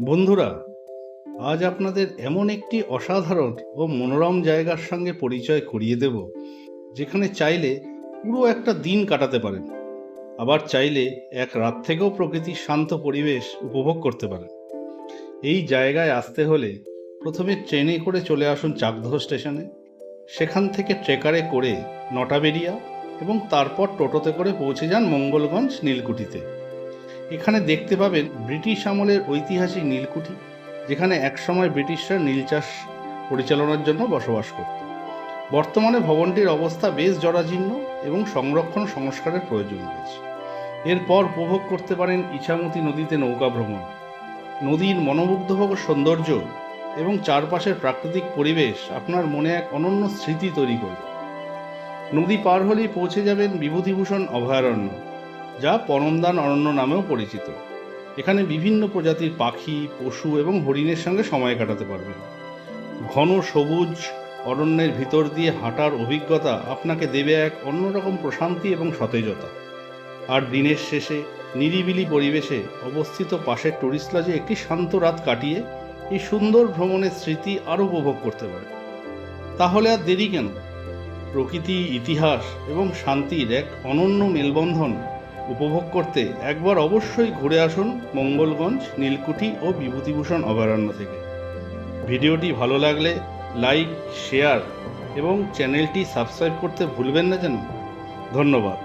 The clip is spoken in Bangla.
বন্ধুরা, আজ আপনাদের এমন একটি অসাধারণ ও মনোরম জায়গার সঙ্গে পরিচয় করিয়ে দেব, যেখানে চাইলে পুরো একটা দিন কাটাতে পারেন, আবার চাইলে এক রাত থেকেও প্রকৃতির শান্ত পরিবেশ উপভোগ করতে পারেন। এই জায়গায় আসতে হলে প্রথমে ট্রেনে করে চলে আসুন চাকদহ স্টেশনে, সেখান থেকে ট্রেকারে করে নটাবেড়িয়া এবং তারপর টোটোতে করে পৌঁছে যান মঙ্গলগঞ্জ নীলকুঠিতে। এখানে দেখতে পাবেন ব্রিটিশ আমলের ঐতিহাসিক নীলকুঠি, যেখানে একসময় ব্রিটিশরা নীল চাষ পরিচালনার জন্য বসবাস করত। বর্তমানে ভবনটির অবস্থা বেশ জরাজীর্ণ এবং সংরক্ষণ সংস্কারের প্রয়োজন রয়েছে। এরপর উপভোগ করতে পারেন ইছামতি নদীতে নৌকা ভ্রমণ। নদীর মনোমুগ্ধকর সৌন্দর্য এবং চারপাশের প্রাকৃতিক পরিবেশ আপনার মনে এক অনন্য স্মৃতি তৈরি করবে। নদী পার হলেই পৌঁছে যাবেন বিভূতিভূষণ অভয়ারণ্য, যা পরমদান অরণ্য নামেও পরিচিত। এখানে বিভিন্ন প্রজাতির পাখি, পশু এবং হরিণের সঙ্গে সময় কাটাতে পারবেন। ঘন সবুজ অরণ্যের ভিতর দিয়ে হাঁটার অভিজ্ঞতা আপনাকে দেবে এক অন্যরকম প্রশান্তি এবং সতেজতা। আর দিনের শেষে নিরিবিলি পরিবেশে অবস্থিত পাশের টুরিস্ট লজে একটি শান্ত রাত কাটিয়ে এই সুন্দর ভ্রমণের স্মৃতি আরও উপভোগ করতে পারে। তাহলে আর দেরি কেন? প্রকৃতি, ইতিহাস এবং শান্তির এক অনন্য মেলবন্ধন উপভোগ করতে একবার অবশ্যই ঘুরে আসুন মঙ্গলগঞ্জ, নীলকুঠি ও বিভূতিভূষণ অভয়ারণ্য থেকে। ভিডিওটি ভালো লাগলে লাইক, শেয়ার এবং চ্যানেলটি সাবস্ক্রাইব করতে ভুলবেন না যেন। ধন্যবাদ।